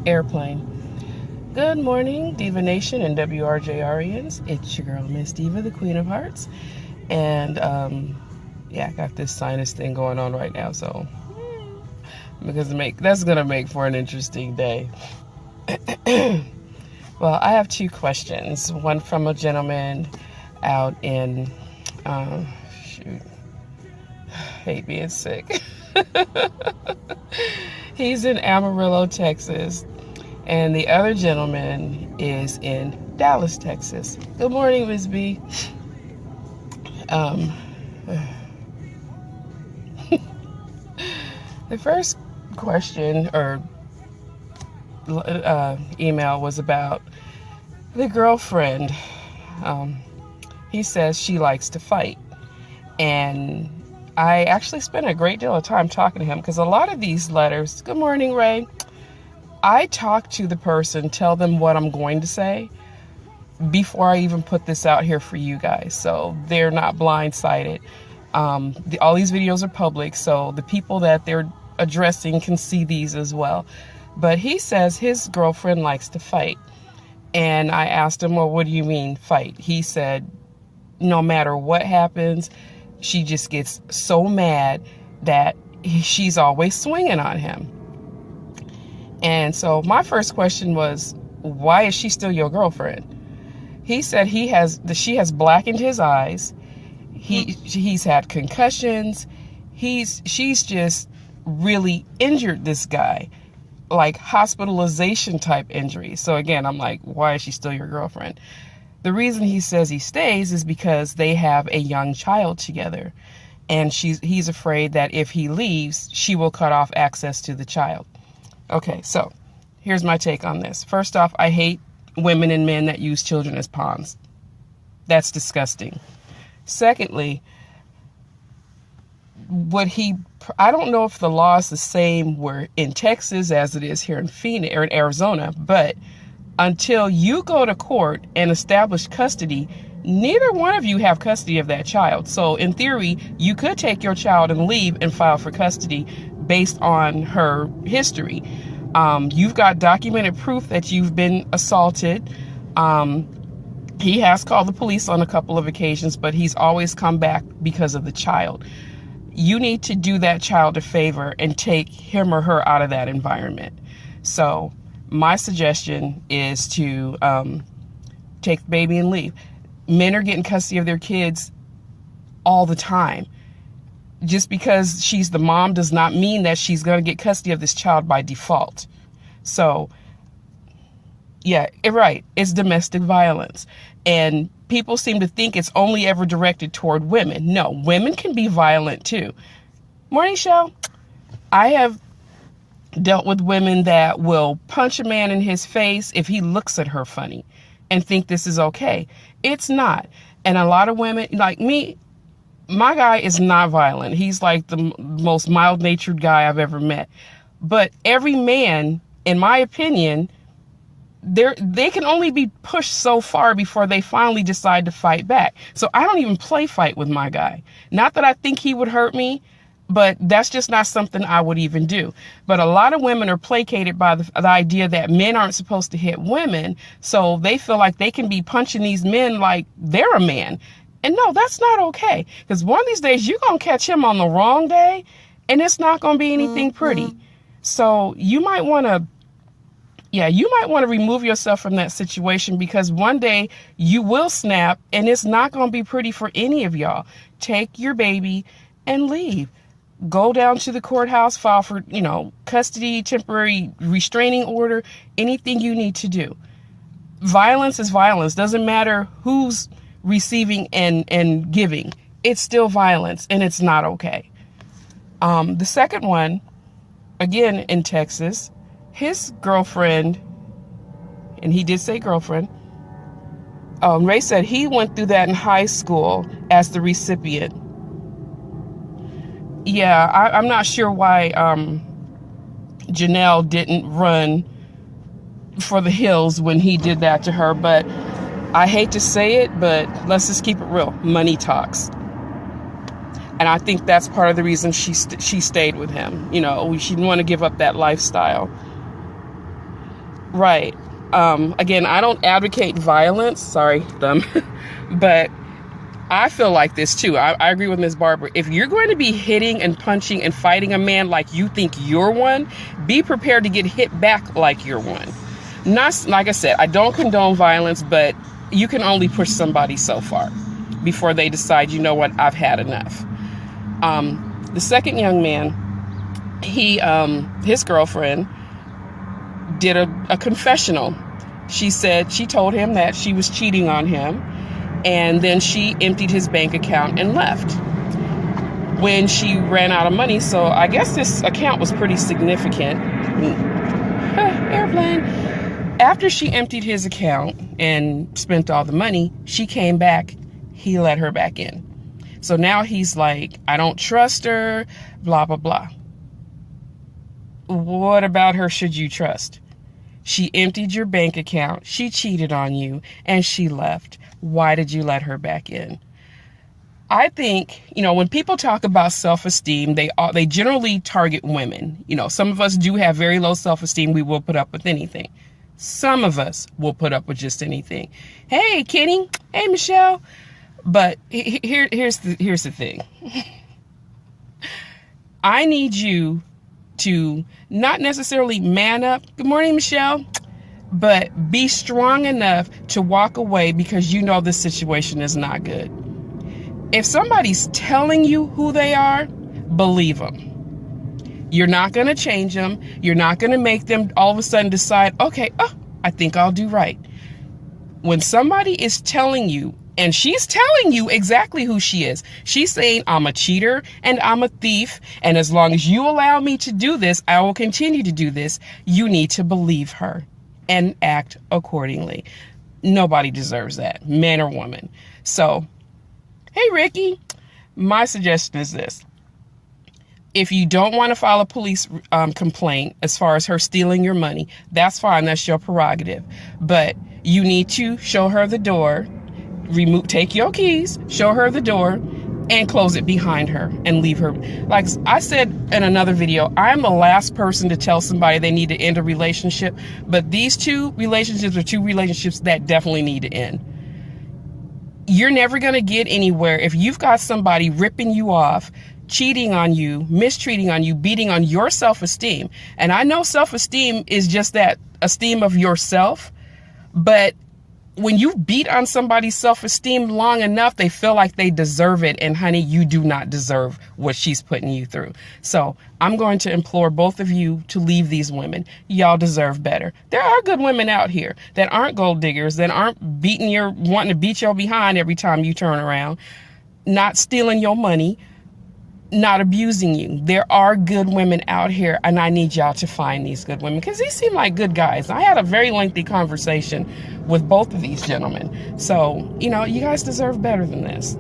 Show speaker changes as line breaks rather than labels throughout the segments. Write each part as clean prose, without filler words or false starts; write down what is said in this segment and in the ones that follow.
Airplane. Good morning, Diva Nation and WRJRians. It's your girl, Miss Diva, the Queen of Hearts. And, I got this sinus thing going on right now, so that's going to make for an interesting day. Well, I have two questions. One from a gentleman out in, hate being sick. He's in Amarillo, Texas. And the other gentleman is in Dallas, Texas. Good morning, Ms. B. The first question or email was about the girlfriend. He says she likes to fight. And I actually spent a great deal of time talking to him because a lot of these letters, good morning, Ray. I talk to the person, tell them what I'm going to say before I even put this out here for you guys. So they're not blindsided. All these videos are public, so the people that they're addressing can see these as well. But he says his girlfriend likes to fight. And I asked him, well, what do you mean fight? He said, no matter what happens, she just gets so mad that she's always swinging on him. And so my first question was, why is she still your girlfriend? He said she has blackened his eyes. He's had concussions. She's just really injured this guy, like hospitalization type injuries. So again, I'm like, why is she still your girlfriend? The reason he says he stays is because they have a young child together. And he's afraid that if he leaves, she will cut off access to the child. Okay, so here's my take on this. First off, I hate women and men that use children as pawns. That's disgusting. Secondly, I don't know if the law is the same in Texas as it is here in Phoenix or in Arizona, but until you go to court and establish custody, neither one of you have custody of that child. So in theory, you could take your child and leave and file for custody based on her history. You've got documented proof that you've been assaulted. He has called the police on a couple of occasions, but he's always come back because of the child. You need to do that child a favor and take him or her out of that environment. So my suggestion is to take the baby and leave. Men are getting custody of their kids all the time. Just because she's the mom does not mean that she's going to get custody of this child by default. So, yeah, right. It's domestic violence. And people seem to think it's only ever directed toward women. No, women can be violent too. Morning, Shell. I have dealt with women that will punch a man in his face if he looks at her funny and think this is okay. It's not. And a lot of women, like me, my guy is not violent. He's like the most mild-natured guy I've ever met. But every man, in my opinion, they can only be pushed so far before they finally decide to fight back. So I don't even play fight with my guy. Not that I think he would hurt me, but that's just not something I would even do. But a lot of women are placated by the idea that men aren't supposed to hit women. So they feel like they can be punching these men like they're a man. And no, that's not okay. Because one of these days you're going to catch him on the wrong day and it's not going to be anything pretty. So you might want to remove yourself from that situation because one day you will snap and it's not going to be pretty for any of y'all. Take your baby and leave. Go down to the courthouse, file for, custody, temporary restraining order, anything you need to do. Violence is violence. Doesn't matter who's receiving and giving. It's still violence and it's not okay. The second one, again in Texas, his girlfriend, and he did say girlfriend, Ray said he went through that in high school as the recipient. Yeah, I'm not sure why Janelle didn't run for the hills when he did that to her, but I hate to say it, but let's just keep it real. Money talks. And I think that's part of the reason she stayed with him. She didn't want to give up that lifestyle. Right. Again, I don't advocate violence. Sorry, dumb. But I feel like this too. I agree with Ms. Barber. If you're going to be hitting and punching and fighting a man like you think you're one, be prepared to get hit back like you're one. Not, like I said, I don't condone violence, but you can only push somebody so far before they decide, you know what, I've had enough. The second young man, his girlfriend did a confessional. She told him that she was cheating on him, and then she emptied his bank account and left when she ran out of money. So I guess this account was pretty significant. Airplane. After she emptied his account and spent all the money, she came back. He let her back in. So now he's like, I don't trust her, blah, blah, blah. What about her should you trust? She emptied your bank account, she cheated on you, and she left. Why did you let her back in? I think, when people talk about self-esteem, they generally target women. Some of us do have very low self-esteem. We will put up with anything. Some of us will put up with just anything. Hey, Kenny. Hey, Michelle. But here's the thing. I need you to not necessarily man up. Good morning, Michelle. But be strong enough to walk away because you know this situation is not good. If somebody's telling you who they are, believe them. You're not going to change them. You're not going to make them all of a sudden decide, okay, I think I'll do right. When somebody is telling you, and she's telling you exactly who she is. She's saying, I'm a cheater and I'm a thief. And as long as you allow me to do this, I will continue to do this. You need to believe her and act accordingly. Nobody deserves that, man or woman. So, hey, Ricky, my suggestion is this. If you don't want to file a police complaint as far as her stealing your money, that's fine. That's your prerogative. But you need to show her the door, take your keys, show her the door, and close it behind her and leave her. Like I said in another video, I'm the last person to tell somebody they need to end a relationship, but these two relationships are two relationships that definitely need to end. You're never going to get anywhere if you've got somebody ripping you off, cheating on you, mistreating on you, beating on your self-esteem. And I know self-esteem is just that esteem of yourself, but when you beat on somebody's self-esteem long enough, they feel like they deserve it. And honey, you do not deserve what she's putting you through. So I'm going to implore both of you to leave these women. Y'all deserve better. There are good women out here that aren't gold diggers, that aren't wanting to beat your behind every time you turn around, not stealing your money, not abusing you. There are good women out here, and I need y'all to find these good women because these seem like good guys. I had a very lengthy conversation with both of these gentlemen. So, you guys deserve better than this.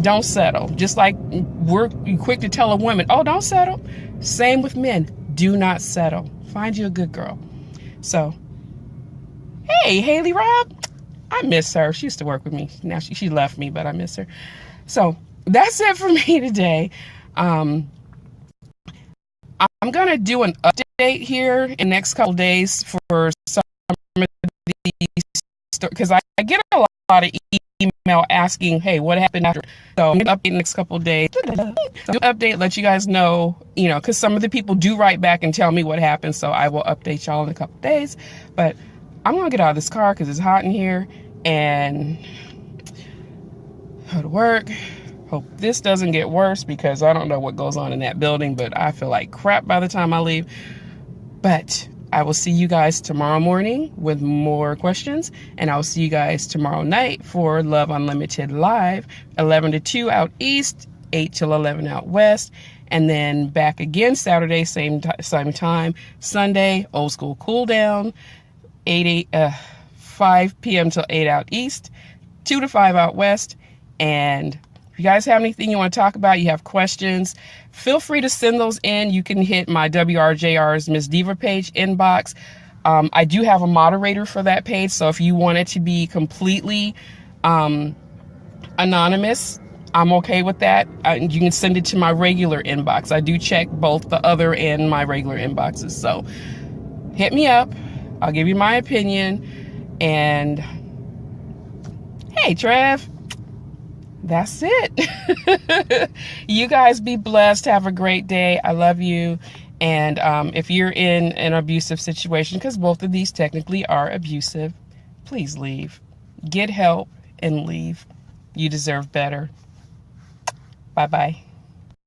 Don't settle. Just like we're quick to tell a woman, oh, don't settle. Same with men. Do not settle. Find you a good girl. So, hey, Haley Robb. I miss her. She used to work with me. Now she left me, but I miss her. So that's it for me today. I'm going to do an update here in the next couple of days for some of these, because I get a lot of email asking, hey, what happened after? So I'm going to update in the next couple of days. Do an update, let you guys know, because some of the people do write back and tell me what happened. So I will update y'all in a couple of days. But I'm going to get out of this car because it's hot in here and go to work. Hope this doesn't get worse because I don't know what goes on in that building, but I feel like crap by the time I leave. But I will see you guys tomorrow morning with more questions, and I'll see you guys tomorrow night for Love Unlimited Live, 11 to 2 out east, 8 till 11 out west, and then back again Saturday, same time. Sunday, old school cool down, 5 p.m. till 8 out east, 2 to 5 out west, and if you guys have anything you want to talk about, you have questions, feel free to send those in. You can hit my WRJR's Miss Deeva page inbox. I do have a moderator for that page, so if you want it to be completely anonymous, I'm okay with that. You can send it to my regular inbox. I do check both the other and my regular inboxes, so hit me up. I'll give you my opinion. And hey, Trev, that's it. You guys be blessed. Have a great day. I love you. And if you're in an abusive situation, because both of these technically are abusive, please leave. Get help and leave. You deserve better. Bye-bye.